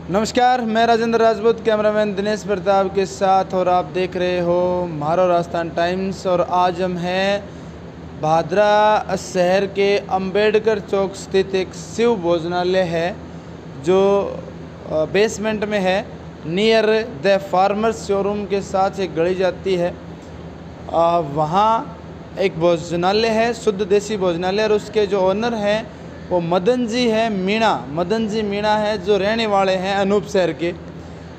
नमस्कार, मैं राजेंद्र राजपूत, कैमरामैन दिनेश प्रताप के साथ, और आप देख रहे हो म्हारो राजस्थान टाइम्स। और आज हम हैं भादरा शहर के अंबेडकर चौक स्थित एक शिव भोजनालय है जो बेसमेंट में है, नियर द फार्मर्स शोरूम के साथ एक गली जाती है। वहाँ एक भोजनालय है, शुद्ध देसी भोजनालय, और उसके जो ओनर हैं वो मदन जी है मदन जी मीणा है, जो रहने वाले हैं अनूप शहर के।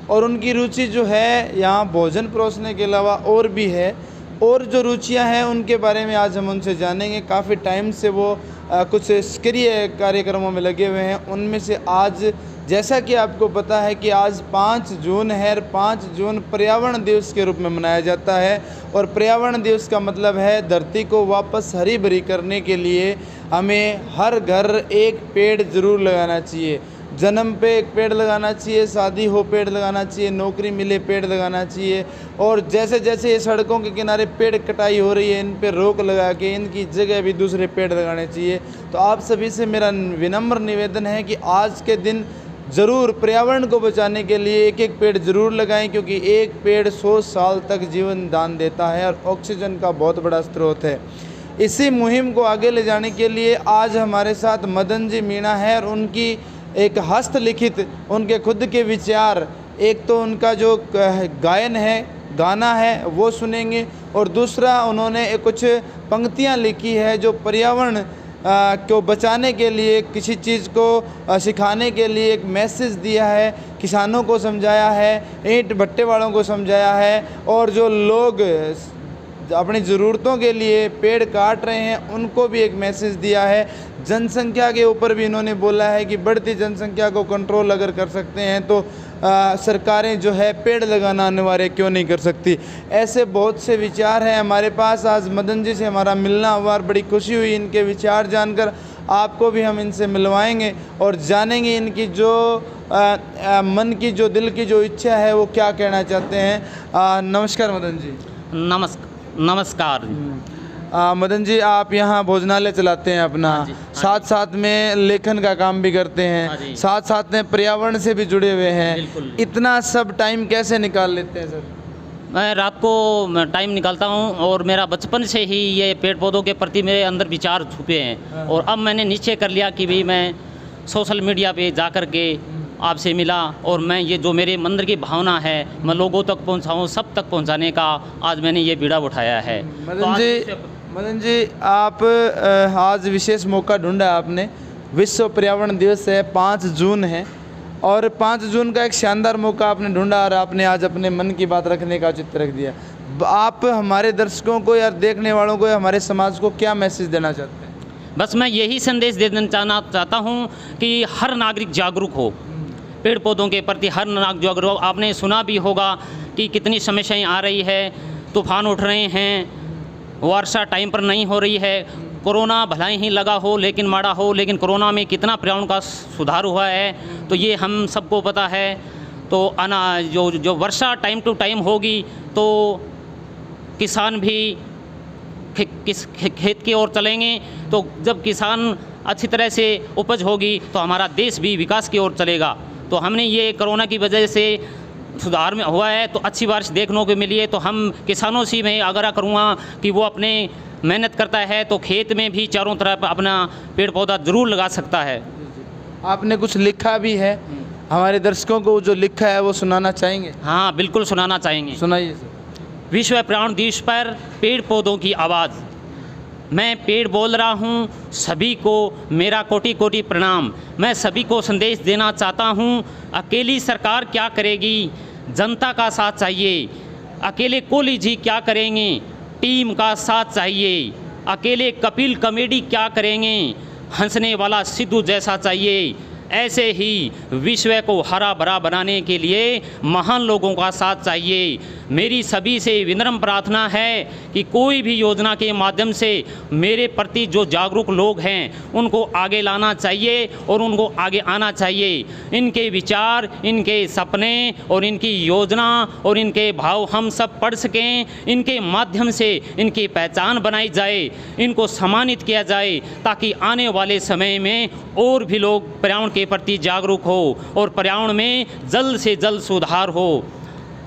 और उनकी रुचि जो है यहाँ भोजन परोसने के अलावा और भी है, और जो रुचियाँ हैं उनके बारे में आज हम उनसे जानेंगे। काफ़ी टाइम से वो कुछ सक्रिय कार्यक्रमों में लगे हुए हैं। उनमें से आज, जैसा कि आपको पता है कि आज 5 जून है, और 5 जून पर्यावरण दिवस के रूप में मनाया जाता है। और पर्यावरण दिवस का मतलब है धरती को वापस हरी भरी करने के लिए हमें हर घर एक पेड़ ज़रूर लगाना चाहिए। जन्म पे एक पेड़ लगाना चाहिए, शादी हो पेड़ लगाना चाहिए, नौकरी मिले पेड़ लगाना चाहिए। और जैसे जैसे ये सड़कों के किनारे पेड़ कटाई हो रही है, इन पे रोक लगा के इनकी जगह भी दूसरे पेड़ लगाने चाहिए। तो आप सभी से मेरा विनम्र निवेदन है कि आज के दिन ज़रूर पर्यावरण को बचाने के लिए एक एक पेड़ ज़रूर लगाएं, क्योंकि एक पेड़ 100 साल तक जीवन दान देता है और ऑक्सीजन का बहुत बड़ा स्रोत है। इसी मुहिम को आगे ले जाने के लिए आज हमारे साथ मदन जी मीणा है, और उनकी एक हस्तलिखित, उनके खुद के विचार, एक तो उनका जो गायन है, गाना है, वो सुनेंगे, और दूसरा उन्होंने कुछ पंक्तियाँ लिखी है जो पर्यावरण को बचाने के लिए, किसी चीज़ को सिखाने के लिए एक मैसेज दिया है। किसानों को समझाया है, ईंट भट्टे वालों को समझाया है, और जो लोग अपनी ज़रूरतों के लिए पेड़ काट रहे हैं उनको भी एक मैसेज दिया है। जनसंख्या के ऊपर भी इन्होंने बोला है कि बढ़ती जनसंख्या को कंट्रोल अगर कर सकते हैं तो सरकारें जो है पेड़ लगाना अनिवार्य क्यों नहीं कर सकती। ऐसे बहुत से विचार हैं हमारे पास। आज मदन जी से हमारा मिलना हुआ और बड़ी खुशी हुई इनके विचार जानकर। आपको भी हम इनसे मिलवाएंगे और जानेंगे इनकी जो मन की, जो दिल की जो इच्छा है वो क्या कहना चाहते हैं। नमस्कार मदन जी। नमस्कार। मदन जी, आप यहाँ भोजनालय चलाते हैं अपना, साथ साथ में लेखन का काम भी करते हैं, साथ साथ में पर्यावरण से भी जुड़े हुए हैं। इतना सब टाइम कैसे निकाल लेते हैं सर? मैं रात को टाइम निकालता हूँ, और मेरा बचपन से ही ये पेड़ पौधों के प्रति मेरे अंदर विचार छुपे हैं। और अब मैंने निश्चय कर लिया कि भाई मैं सोशल मीडिया पे जा कर के आपसे मिला, और मैं ये जो मेरे मंदिर की भावना है मैं लोगों तक पहुँचाऊँ, सब तक पहुँचाने का आज मैंने ये बीड़ा उठाया है। मदन जी, आप आज विशेष मौका ढूंढा आपने। विश्व पर्यावरण दिवस है, 5 जून है, और 5 जून का एक शानदार मौका आपने ढूंढा, और आपने आज अपने मन की बात रखने का चित्र रख दिया। आप हमारे दर्शकों को या देखने वालों को या हमारे समाज को क्या मैसेज देना चाहते हैं? बस मैं यही संदेश देना चाहता हूँ कि हर नागरिक जागरूक हो, पेड़ पौधों के प्रति हर नागरिक जागरूक हो। आपने सुना भी होगा कि कितनी समस्याएं आ रही है, तूफान उठ रहे हैं, वर्षा टाइम पर नहीं हो रही है, कोरोना भलाई ही लगा हो लेकिन माड़ा हो, लेकिन कोरोना में कितना पर्यावरण का सुधार हुआ है तो ये हम सबको पता है। तो जो वर्षा टाइम टू टाइम होगी तो किसान भी खेत की ओर चलेंगे। तो जब किसान अच्छी तरह से उपज होगी तो हमारा देश भी विकास की ओर चलेगा। तो हमने ये कोरोना की वजह से सुधार में हुआ है तो अच्छी बारिश देखने को मिली है। तो हम किसानों से मैं आग्रह करूँगा कि वो अपने मेहनत करता है तो खेत में भी चारों तरफ अपना पेड़ पौधा ज़रूर लगा सकता है। आपने कुछ लिखा भी है, हमारे दर्शकों को जो लिखा है वो सुनाना चाहेंगे? हाँ बिल्कुल सुनाना चाहेंगे। सुनाइए सर। विश्व पर्यावरण दिवस पर पेड़ पौधों की आवाज़। मैं पेड़ बोल रहा हूँ, सभी को मेरा कोटि कोटि प्रणाम। मैं सभी को संदेश देना चाहता हूँ, अकेली सरकार क्या करेगी, जनता का साथ चाहिए। अकेले कोहली जी क्या करेंगे, टीम का साथ चाहिए। अकेले कपिल कॉमेडी क्या करेंगे, हंसने वाला सिद्धू जैसा चाहिए। ऐसे ही विश्व को हरा भरा बनाने के लिए महान लोगों का साथ चाहिए। मेरी सभी से विनम्र प्रार्थना है कि कोई भी योजना के माध्यम से मेरे प्रति जो जागरूक लोग हैं उनको आगे लाना चाहिए और उनको आगे आना चाहिए। इनके विचार, इनके सपने और इनकी योजना और इनके भाव हम सब पढ़ सकें, इनके माध्यम से इनकी पहचान बनाई जाए, इनको सम्मानित किया जाए, ताकि आने वाले समय में और भी लोग पर्यावरण के प्रति जागरूक हो और पर्यावरण में जल्द से जल्द सुधार हो।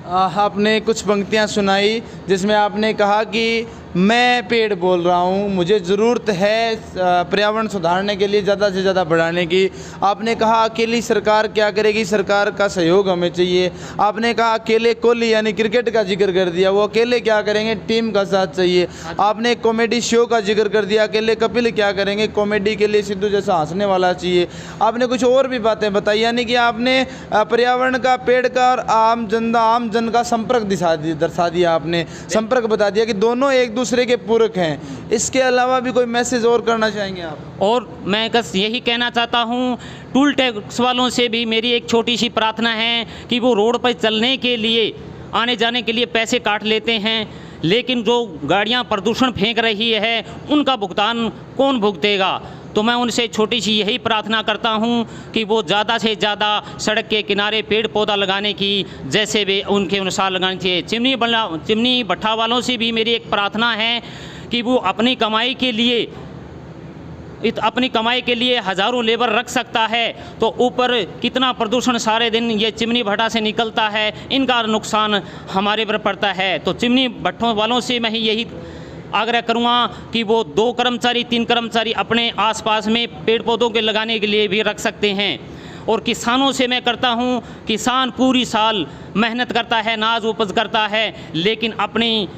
आपने कुछ पंक्तियां सुनाई जिसमें आपने कहा कि मैं पेड़ बोल रहा हूँ, मुझे ज़रूरत है पर्यावरण सुधारने के लिए ज़्यादा से ज़्यादा बढ़ाने की। आपने कहा अकेली सरकार क्या करेगी, सरकार का सहयोग हमें चाहिए। आपने कहा अकेले कोहली यानी क्रिकेट का जिक्र कर दिया, वो अकेले क्या करेंगे, टीम का साथ चाहिए। आपने कॉमेडी शो का जिक्र कर दिया, अकेले कपिल क्या करेंगे, कॉमेडी के लिए सिद्धू जैसा हंसने वाला चाहिए। आपने कुछ और भी बातें बताई, यानी कि आपने पर्यावरण का, पेड़ का और आम जन का संपर्क दर्शा दिया। आपने संपर्क बता दिया कि दोनों एक दूसरे के पूरक हैं। इसके अलावा भी कोई मैसेज और करना चाहेंगे आप? और मैं बस यही कहना चाहता हूँ, टूल टैक्स वालों से भी मेरी एक छोटी सी प्रार्थना है कि वो रोड पर चलने के लिए, आने जाने के लिए पैसे काट लेते हैं, लेकिन जो गाड़ियाँ प्रदूषण फेंक रही है उनका भुगतान कौन भुगतेगा। तो मैं उनसे छोटी सी यही प्रार्थना करता हूं कि वो ज़्यादा से ज़्यादा सड़क के किनारे पेड़ पौधा लगाने की, जैसे भी उनके अनुसार लगानी चाहिए। चिमनी भट्ठा वालों से भी मेरी एक प्रार्थना है कि वो अपनी कमाई के लिए हज़ारों लेबर रख सकता है, तो ऊपर कितना प्रदूषण सारे दिन ये चिमनी भट्टा से निकलता है, इनका नुकसान हमारे पर पड़ता है। तो चिमनी भट्टों वालों से मैं यही आग्रह करूँगा कि वो 2 कर्मचारी 3 कर्मचारी अपने आसपास में पेड़ पौधों के लगाने के लिए भी रख सकते हैं। और किसानों से मैं करता हूँ, किसान पूरी साल मेहनत करता है, अनाज उपज करता है, लेकिन अपनी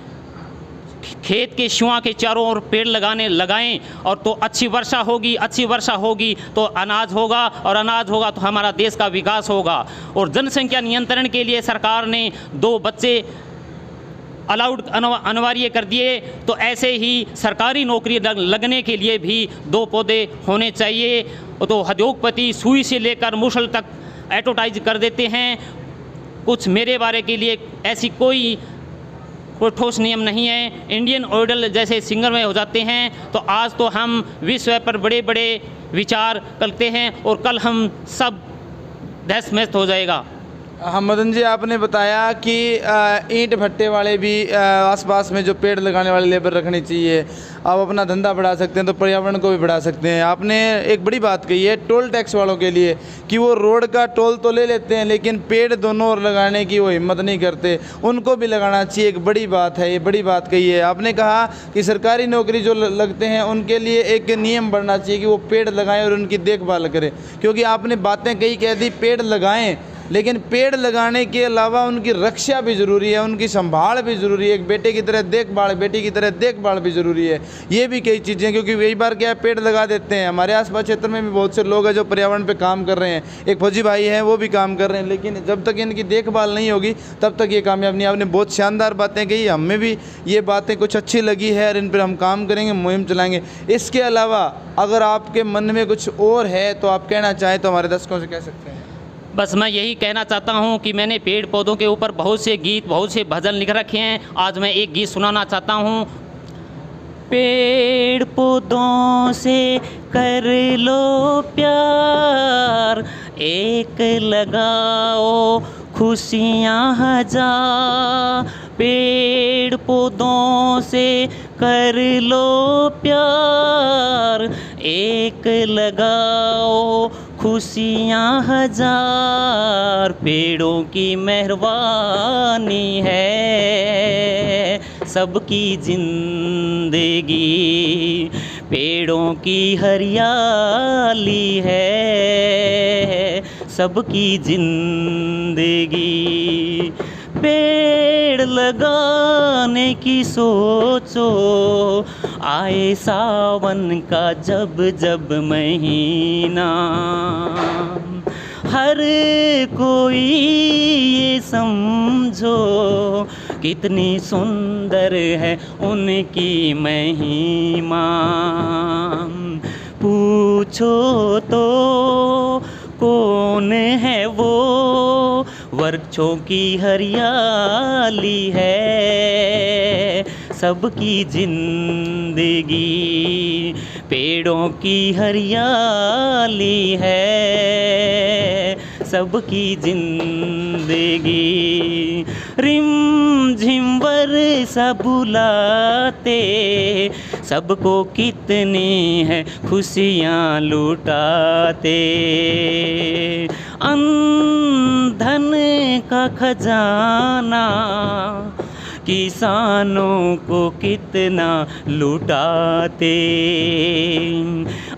खेत के शुआ के चारों ओर पेड़ लगाएं, और तो अच्छी वर्षा होगी तो अनाज होगा, और अनाज होगा तो हमारा देश का विकास होगा। और जनसंख्या नियंत्रण के लिए सरकार ने 2 बच्चे अनिवार्य कर दिए, तो ऐसे ही सरकारी नौकरी लगने के लिए भी 2 पौधे होने चाहिए। तो उद्योगपति सुई से लेकर मुसल तक एडवर्टाइज कर देते हैं। कुछ मेरे बारे के लिए ऐसी कोई ठोस नियम नहीं है। इंडियन आइडल जैसे सिंगर में हो जाते हैं, तो आज तो हम विश्व पर बड़े बड़े विचार करते हैं और कल हम सब दहशत हो जाएगा। मदन जी, आपने बताया कि ईंट भट्टे वाले भी आसपास में जो पेड़ लगाने वाले लेबर रखनी चाहिए। आप अपना धंधा बढ़ा सकते हैं तो पर्यावरण को भी बढ़ा सकते हैं। आपने एक बड़ी बात कही है टोल टैक्स वालों के लिए कि वो रोड का टोल तो ले लेते हैं, लेकिन पेड़ दोनों ओर लगाने की वो हिम्मत नहीं करते, उनको भी लगाना चाहिए। एक बड़ी बात है, ये बड़ी बात कही है। आपने कहा कि सरकारी नौकरी जो लगते हैं उनके लिए एक नियम बनना चाहिए कि वो पेड़ लगाएं और उनकी देखभाल करें, क्योंकि आपने बातें कही कह दी पेड़ लगाएं, लेकिन पेड़ लगाने के अलावा उनकी रक्षा भी ज़रूरी है, उनकी संभाल भी ज़रूरी है। एक बेटे की तरह देखभाल, बेटी की तरह देखभाल भी ज़रूरी है। ये भी कई चीज़ें, क्योंकि कई बार क्या है, पेड़ लगा देते हैं। हमारे आसपास क्षेत्र में भी बहुत से लोग हैं जो पर्यावरण पे काम कर रहे हैं। एक फौजी भाई हैं, वो भी काम कर रहे हैं, लेकिन जब तक इनकी देखभाल नहीं होगी तब तक ये कामयाब नहीं। आपने बहुत शानदार बातें कही, हमें भी ये बातें कुछ अच्छी लगी है और इन पर हम काम करेंगे, मुहिम चलाएँगे। इसके अलावा अगर आपके मन में कुछ और है तो आप कहना चाहें तो हमारे दर्शकों से कह सकते हैं। बस मैं यही कहना चाहता हूँ कि मैंने पेड़ पौधों के ऊपर बहुत से गीत, बहुत से भजन लिख रखे हैं। आज मैं एक गीत सुनाना चाहता हूँ। पेड़ पौधों से कर लो प्यार, एक लगाओ खुशियाँ हजार। पेड़ पौधों से कर लो प्यार, एक लगाओ खुशियाँ हजार। पेड़ों की मेहरबानी है सबकी जिंदगी, पेड़ों की हरियाली है सबकी जिंदगी। पेड़ लगाने की सोचो, आए सावन का जब जब महीना। हर कोई ये समझो कितनी सुंदर है उनकी महिमा। पूछो तो कौन है वो वृक्षों की हरियाली है सबकी जिंदगी, पेड़ों की हरियाली है सबकी जिंदगी। रिम झिम वर्षा बुलाते सबको कितनी है खुशियाँ लुटाते, धन का खजाना किसानों को कितना लुटाते,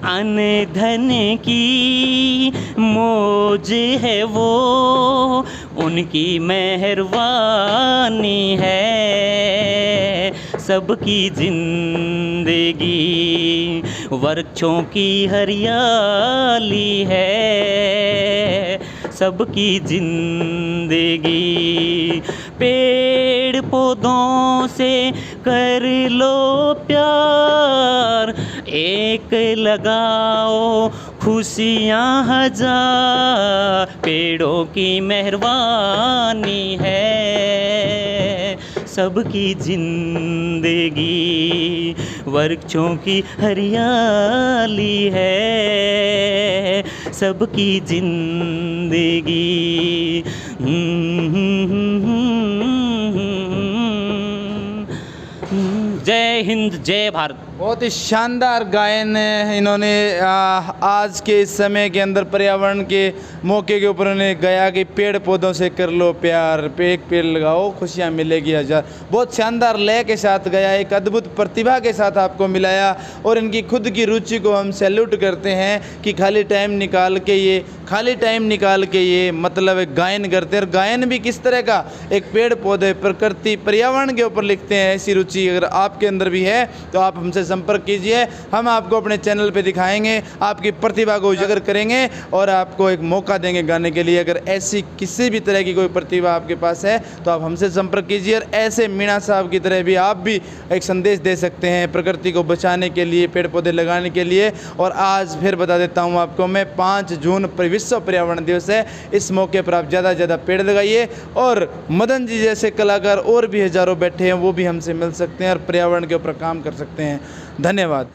अन्न धन की मौज है वो उनकी मेहरबानी है सबकी जिंदगी, वृक्षों की हरियाली है सबकी जिंदगी। पेड़ पौधों से कर लो प्यार, एक लगाओ खुशियाँ हजार, पेड़ों की मेहरबानी है सबकी जिंदगी, वृक्षों की हरियाली है सबकी जिंदगी। जय हिंद, जय भारत। बहुत ही शानदार गायन इन्होंने आज के इस समय के अंदर पर्यावरण के मौके के ऊपर उन्होंने गाया कि पेड़ पौधों से कर लो प्यार, एक पेड़ लगाओ खुशियाँ मिलेगी हजार। बहुत शानदार लय के साथ गाया, एक अद्भुत प्रतिभा के साथ आपको मिलाया और इनकी खुद की रुचि को हम सैल्यूट करते हैं कि खाली टाइम निकाल के ये मतलब गायन करते हैं। और गायन भी किस तरह का, एक पेड़ पौधे प्रकृति पर्यावरण के ऊपर लिखते हैं। ऐसी रुचि अगर आपके अंदर भी है तो आप हमसे संपर्क कीजिए, हम आपको अपने चैनल पे दिखाएंगे, आपकी प्रतिभा को उजागर करेंगे और आपको एक मौका देंगे गाने के लिए। अगर ऐसी किसी भी तरह की कोई प्रतिभा आपके पास है तो आप हमसे संपर्क कीजिए और ऐसे मीणा साहब की तरह भी आप भी एक संदेश दे सकते हैं प्रकृति को बचाने के लिए, पेड़ पौधे लगाने के लिए। और आज फिर बता देता हूँ आपको मैं, 5 जून विश्व पर्यावरण दिवस है। इस मौके पर आप ज़्यादा से ज़्यादा पेड़ लगाइए और मदन जी जैसे कलाकार और भी हज़ारों बैठे हैं, वो भी हमसे मिल सकते हैं और पर्यावरण के ऊपर काम कर सकते हैं। धन्यवाद।